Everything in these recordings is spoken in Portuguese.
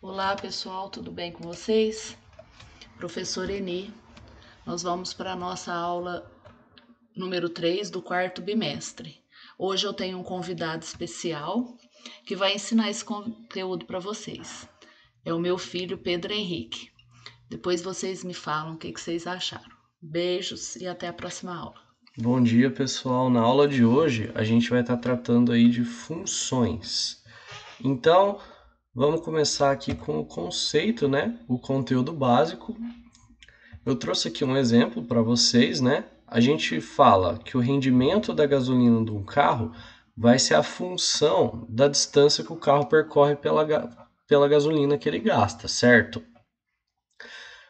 Olá pessoal, tudo bem com vocês? Professor Eni, nós vamos para a nossa aula número 3 do quarto bimestre. Hoje eu tenho um convidado especial que vai ensinar esse conteúdo para vocês. É o meu filho Pedro Henrique. Depois vocês me falam o que vocês acharam. Beijos e até a próxima aula. Bom dia, pessoal. Na aula de hoje, a gente vai estar tratando aí de funções. Então, vamos começar aqui com o conceito, né? O conteúdo básico. Eu trouxe aqui um exemplo para vocês, né? A gente fala que o rendimento da gasolina de um carro vai ser a função da distância que o carro percorre pela gasolina que ele gasta, certo?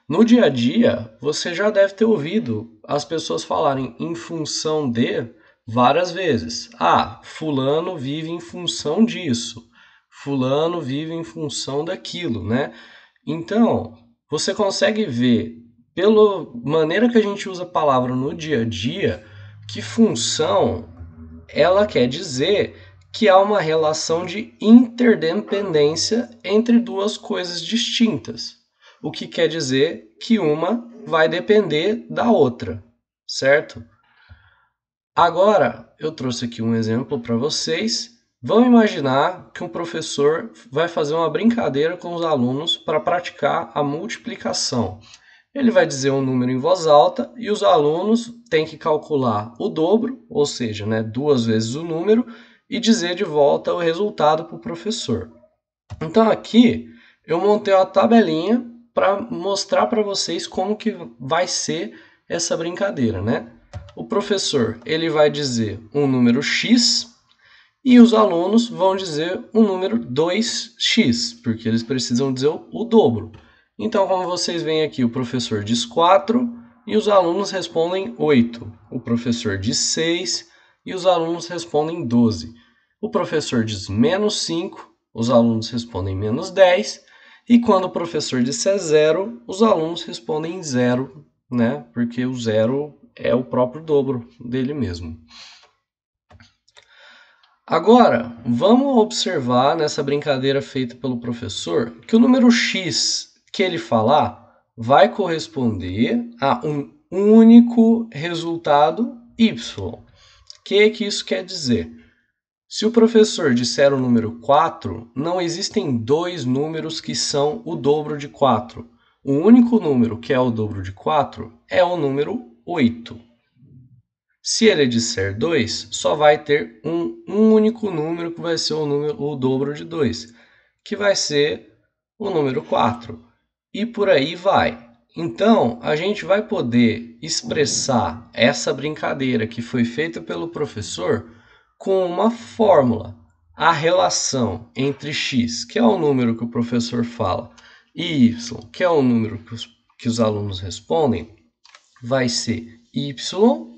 No dia a dia, você já deve ter ouvido as pessoas falarem em função de várias vezes. Ah, fulano vive em função disso. Fulano vive em função daquilo, né? Então, você consegue ver, pela maneira que a gente usa a palavra no dia a dia, que função ela quer dizer que há uma relação de interdependência entre duas coisas distintas, o que quer dizer que uma vai depender da outra, certo? Agora, eu trouxe aqui um exemplo para vocês. Vamos imaginar que um professor vai fazer uma brincadeira com os alunos para praticar a multiplicação. Ele vai dizer um número em voz alta e os alunos têm que calcular o dobro, ou seja, né, 2 vezes o número, e dizer de volta o resultado para o professor. Então aqui eu montei uma tabelinha para mostrar para vocês como que vai ser essa brincadeira, né? O professor ele vai dizer um número x e os alunos vão dizer um número 2x, porque eles precisam dizer o dobro. Então, como vocês veem aqui, o professor diz 4 e os alunos respondem 8. O professor diz 6 e os alunos respondem 12. O professor diz menos 5, os alunos respondem menos 10. E quando o professor disser 0, os alunos respondem 0, né? Porque o 0 é o próprio dobro dele mesmo. Agora, vamos observar nessa brincadeira feita pelo professor que o número x que ele falar vai corresponder a um único resultado y. O que isso quer dizer? Se o professor disser o número 4, não existem dois números que são o dobro de 4. O único número que é o dobro de 4 é o número 8. Se ele disser 2, só vai ter um único número que vai ser o dobro de 2, que vai ser o número 4. E por aí vai. Então, a gente vai poder expressar essa brincadeira que foi feita pelo professor com uma fórmula. A relação entre x, que é o número que o professor fala, e y, que é o número que os alunos respondem, vai ser y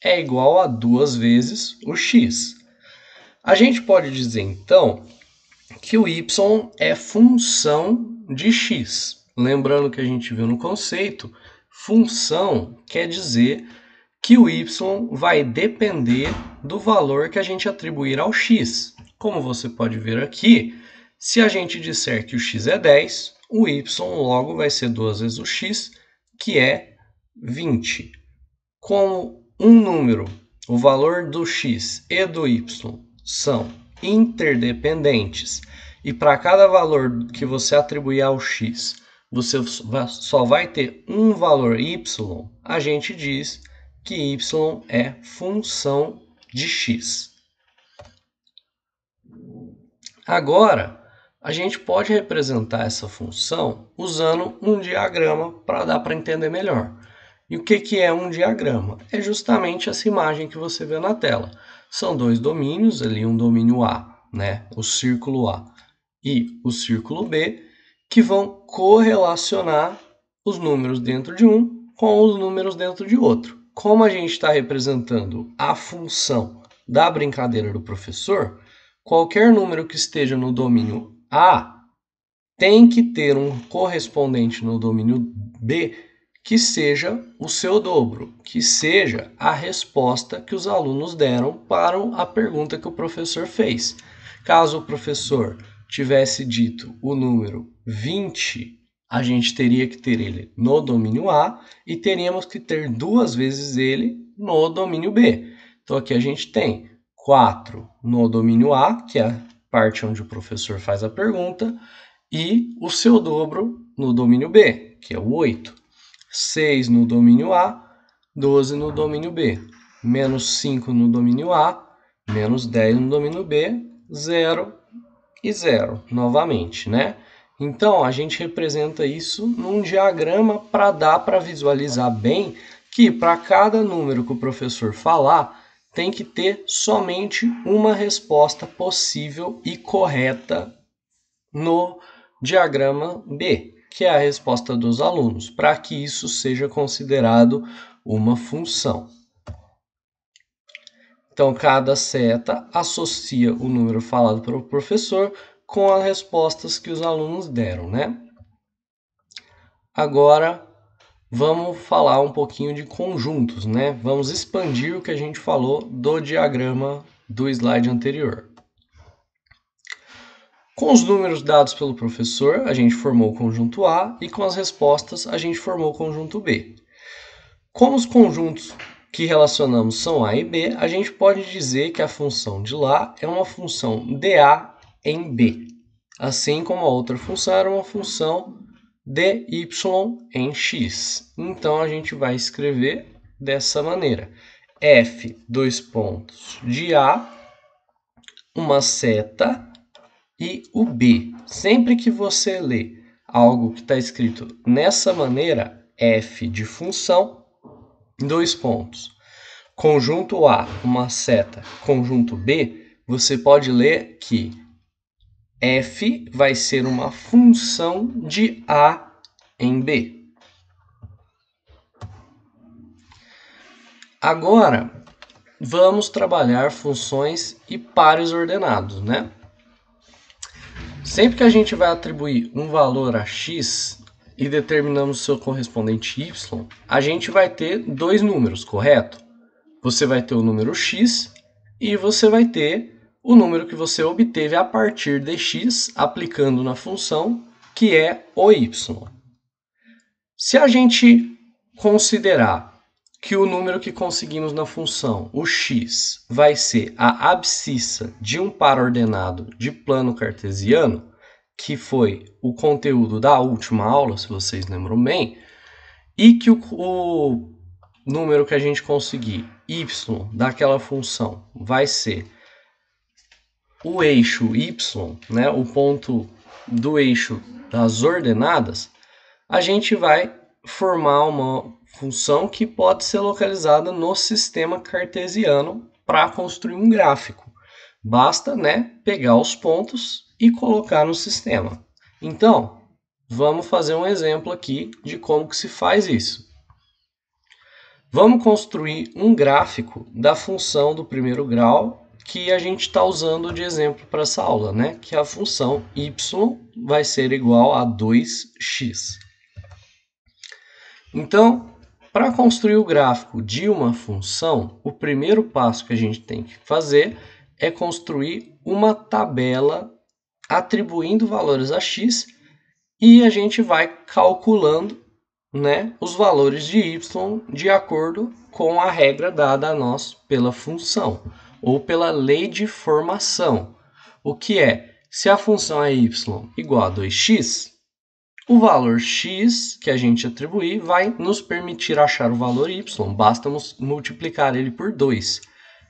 é igual a 2 vezes o x. A gente pode dizer, então, que o y é função de x. Lembrando que a gente viu no conceito, função quer dizer que o y vai depender do valor que a gente atribuir ao x. Como você pode ver aqui, se a gente disser que o x é 10, o y logo vai ser 2 vezes o x, que é 20. Como um número, o valor do x e do y são interdependentes e para cada valor que você atribuir ao x, você só vai ter um valor y, a gente diz que y é função de x. Agora, a gente pode representar essa função usando um diagrama para dar para entender melhor. E o que é um diagrama? É justamente essa imagem que você vê na tela. São dois domínios, ali um domínio A, né? O círculo A e o círculo B, que vão correlacionar os números dentro de um com os números dentro de outro. Como a gente está representando a função da brincadeira do professor, qualquer número que esteja no domínio A tem que ter um correspondente no domínio B que seja o seu dobro, que seja a resposta que os alunos deram para a pergunta que o professor fez. Caso o professor tivesse dito o número 20, a gente teria que ter ele no domínio A e teríamos que ter 2 vezes ele no domínio B. Então aqui a gente tem 4 no domínio A, que é a parte onde o professor faz a pergunta, e o seu dobro no domínio B, que é o 8. 6 no domínio A, 12 no domínio B. Menos 5 no domínio A, menos 10 no domínio B, 0 e 0 novamente, né? Então, a gente representa isso num diagrama para dar para visualizar bem que para cada número que o professor falar, tem que ter somente uma resposta possível e correta no diagrama B, que é a resposta dos alunos, para que isso seja considerado uma função. Então, cada seta associa o número falado pelo professor com as respostas que os alunos deram, né? Agora, vamos falar um pouquinho de conjuntos, né? Vamos expandir o que a gente falou do diagrama do slide anterior. Com os números dados pelo professor, a gente formou o conjunto A e com as respostas, a gente formou o conjunto B. Como os conjuntos que relacionamos são A e B, a gente pode dizer que a função de lá é uma função de A em B, assim como a outra função era uma função de Y em X. Então, a gente vai escrever dessa maneira. F, dois pontos, de A, uma seta e o B. Sempre que você lê algo que está escrito nessa maneira, F de função, dois pontos, conjunto A, uma seta, conjunto B, você pode ler que F vai ser uma função de A em B. Agora, vamos trabalhar funções e pares ordenados, né? Sempre que a gente vai atribuir um valor a x e determinamos seu correspondente y, a gente vai ter dois números, correto? Você vai ter o número x e você vai ter o número que você obteve a partir de x, aplicando na função, que é o y. Se a gente considerar que o número que conseguimos na função, o x, vai ser a abscissa de um par ordenado de plano cartesiano, que foi o conteúdo da última aula, se vocês lembram bem, e que o número que a gente conseguir, y, daquela função, vai ser o eixo y, né, o ponto do eixo das ordenadas, a gente vai formar uma função que pode ser localizada no sistema cartesiano para construir um gráfico. Basta, né, pegar os pontos e colocar no sistema. Então, vamos fazer um exemplo aqui de como que se faz isso. Vamos construir um gráfico da função do primeiro grau que a gente está usando de exemplo para essa aula, né? Que a função y vai ser igual a 2x. Então, para construir o gráfico de uma função, o primeiro passo que a gente tem que fazer é construir uma tabela atribuindo valores a x e a gente vai calculando, né, os valores de y de acordo com a regra dada a nós pela função ou pela lei de formação. O que é? Se a função é y igual a 2x, o valor x que a gente atribuir vai nos permitir achar o valor y, basta multiplicar ele por 2.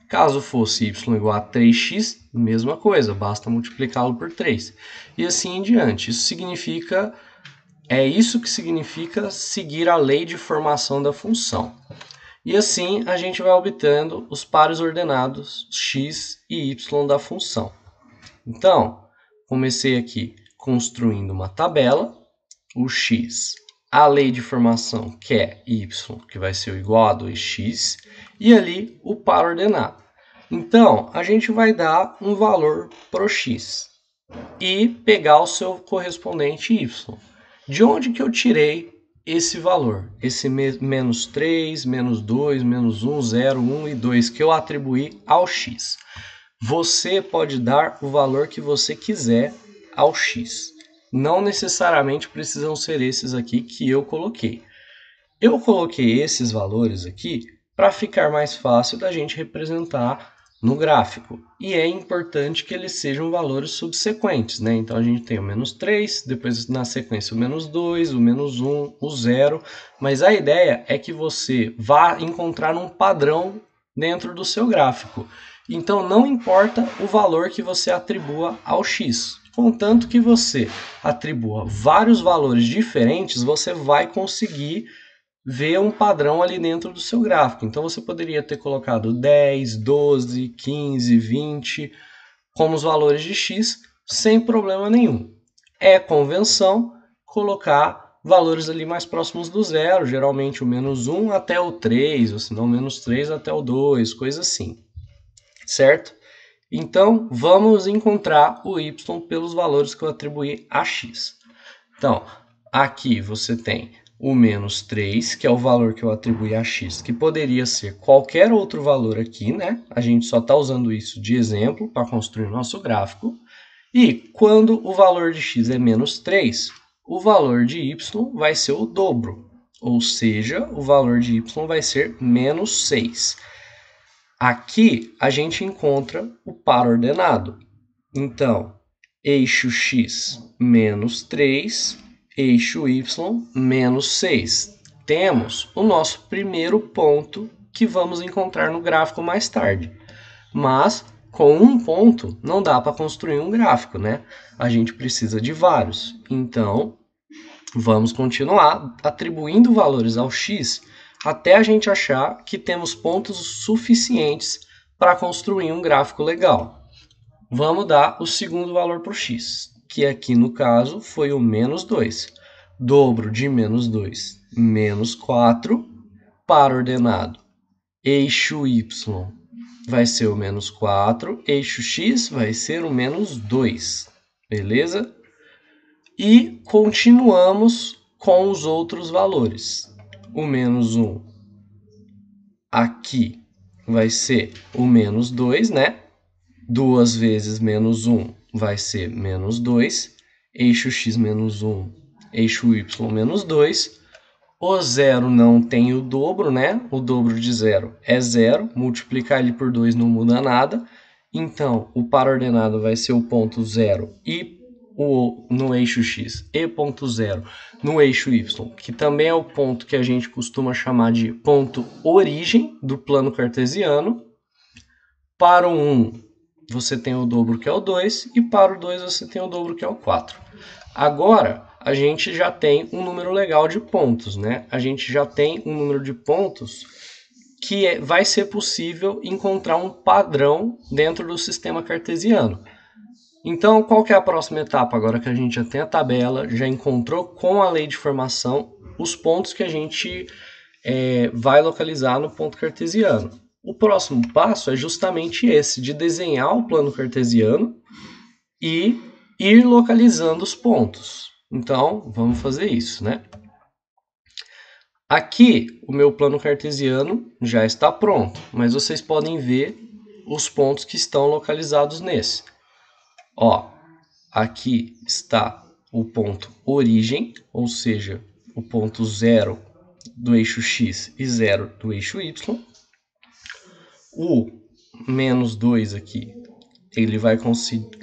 Caso fosse y igual a 3x, mesma coisa, basta multiplicá-lo por 3. E assim em diante. É isso que significa seguir a lei de formação da função. E assim a gente vai obtendo os pares ordenados x e y da função. Então, comecei aqui construindo uma tabela, o x, a lei de formação que é y, que vai ser igual a 2x, e ali o par ordenado. Então, a gente vai dar um valor para o x e pegar o seu correspondente y. De onde que eu tirei esse valor? Esse menos 3, menos 2, menos 1, 0, 1 e 2 que eu atribuí ao x. Você pode dar o valor que você quiser ao x. não necessariamente precisam ser esses aqui que eu coloquei. Eu coloquei esses valores aqui para ficar mais fácil da gente representar no gráfico. E é importante que eles sejam valores subsequentes, né? Então a gente tem o menos 3, depois na sequência o menos 2, o menos 1, o 0. Mas a ideia é que você vá encontrar um padrão dentro do seu gráfico. Então não importa o valor que você atribua ao x. Contanto que você atribua vários valores diferentes, você vai conseguir ver um padrão ali dentro do seu gráfico. Então você poderia ter colocado 10, 12, 15, 20 como os valores de x sem problema nenhum. É convenção colocar valores ali mais próximos do zero, geralmente o menos 1 até o 3, ou se não menos 3 até o 2, coisa assim, certo? Então vamos encontrar o y pelos valores que eu atribuí a x. Então aqui você tem o menos 3, que é o valor que eu atribuí a x, que poderia ser qualquer outro valor aqui, né? A gente só está usando isso de exemplo para construir o nosso gráfico. E quando o valor de x é menos 3, o valor de y vai ser o dobro, ou seja, o valor de y vai ser menos 6. Aqui a gente encontra o par ordenado. Então, eixo x menos 3, eixo y menos 6. Temos o nosso primeiro ponto que vamos encontrar no gráfico mais tarde. Mas com um ponto não dá para construir um gráfico, né? A gente precisa de vários. Então, vamos continuar atribuindo valores ao x até a gente achar que temos pontos suficientes para construir um gráfico legal. Vamos dar o segundo valor para o x, que aqui no caso foi o menos 2. Dobro de menos 2, menos 4, par ordenado. Eixo y vai ser o menos 4, eixo x vai ser o menos 2, beleza? E continuamos com os outros valores. O menos 1 aqui vai ser o menos 2, né? 2 vezes menos 1 vai ser menos 2. Eixo x menos 1, eixo y menos 2. O zero não tem o dobro, né? O dobro de zero é zero. Multiplicar ele por 2 não muda nada. Então, o par ordenado vai ser o ponto 0 no eixo x e ponto 0 no eixo y, que também é o ponto que a gente costuma chamar de ponto origem do plano cartesiano. Para o 1, você tem o dobro, que é o 2, e para o 2 você tem o dobro, que é o 4. Agora, a gente já tem um número legal de pontos, né? A gente já tem um número de pontos que vai ser possível encontrar um padrão dentro do sistema cartesiano. Então, qual que é a próxima etapa? Agora que a gente já tem a tabela, já encontrou com a lei de formação os pontos que a gente vai localizar no ponto cartesiano. O próximo passo é justamente esse, de desenhar o plano cartesiano e ir localizando os pontos. Então, vamos fazer isso, né? Aqui, o meu plano cartesiano já está pronto, mas vocês podem ver os pontos que estão localizados nesse. Ó, aqui está o ponto origem, ou seja, o ponto 0 do eixo x e 0 do eixo y. O menos 2 aqui, ele vai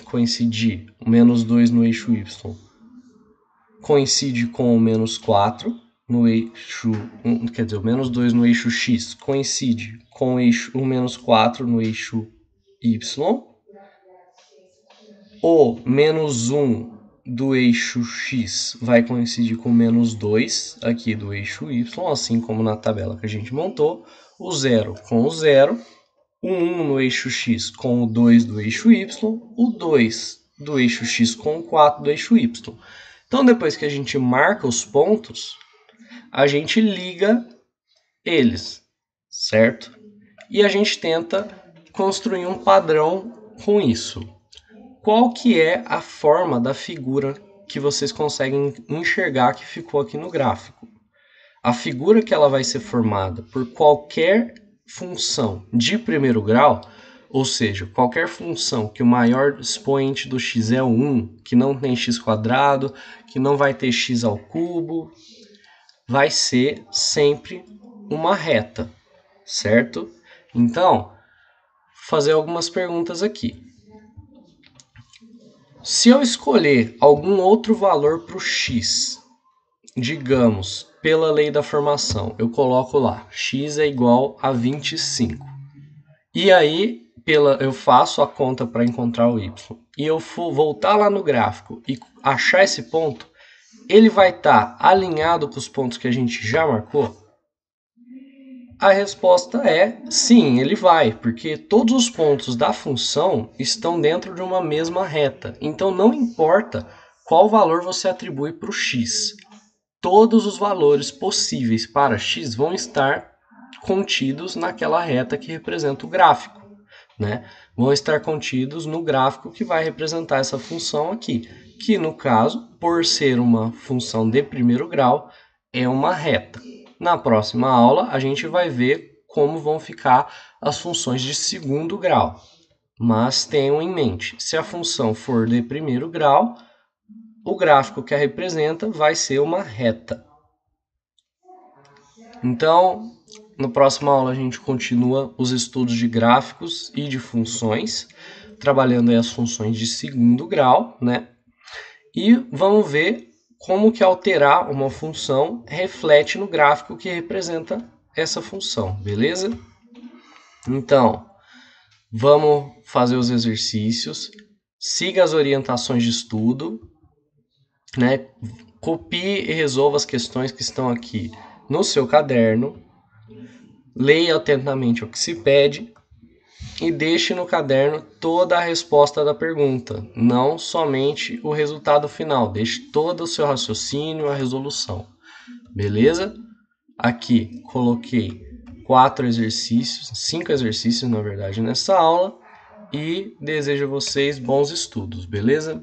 coincidir, o menos 2 no eixo y coincide com o menos 4 no eixo, quer dizer, o menos 2 no eixo x coincide com o menos 4 no eixo y. O menos 1 do eixo x vai coincidir com o menos 2 aqui do eixo y, assim como na tabela que a gente montou. O 0 com o 0. O 1 no eixo x com o 2 do eixo y. O 2 do eixo x com o 4 do eixo y. Então, depois que a gente marca os pontos, a gente liga eles, certo? E a gente tenta construir um padrão com isso. Qual que é a forma da figura que vocês conseguem enxergar que ficou aqui no gráfico? A figura que ela vai ser formada por qualquer função de primeiro grau, ou seja, qualquer função que o maior expoente do x é 1, que não tem x², que não vai ter x ao cubo, vai ser sempre uma reta, certo? Então, vou fazer algumas perguntas aqui. Se eu escolher algum outro valor para o x, digamos, pela lei da formação, eu coloco lá, x é igual a 25. E aí, eu faço a conta para encontrar o y. E eu for voltar lá no gráfico e achar esse ponto, ele vai estar alinhado com os pontos que a gente já marcou? A resposta é sim, ele vai, porque todos os pontos da função estão dentro de uma mesma reta. Então não importa qual valor você atribui para o x. Todos os valores possíveis para x vão estar contidos naquela reta que representa o gráfico, né? Vão estar contidos no gráfico que vai representar essa função aqui, que no caso, por ser uma função de primeiro grau, é uma reta. Na próxima aula, a gente vai ver como vão ficar as funções de segundo grau. Mas tenham em mente, se a função for de primeiro grau, o gráfico que a representa vai ser uma reta. Então, na próxima aula a gente continua os estudos de gráficos e de funções, trabalhando aí as funções de segundo grau, né? E vamos ver como que alterar uma função reflete no gráfico que representa essa função, beleza? Então, vamos fazer os exercícios, siga as orientações de estudo, né? Copie e resolva as questões que estão aqui no seu caderno, leia atentamente o que se pede e deixe no caderno toda a resposta da pergunta, não somente o resultado final. Deixe todo o seu raciocínio, a resolução. Beleza? Aqui coloquei 5 exercícios, na verdade, nessa aula e desejo a vocês bons estudos, beleza?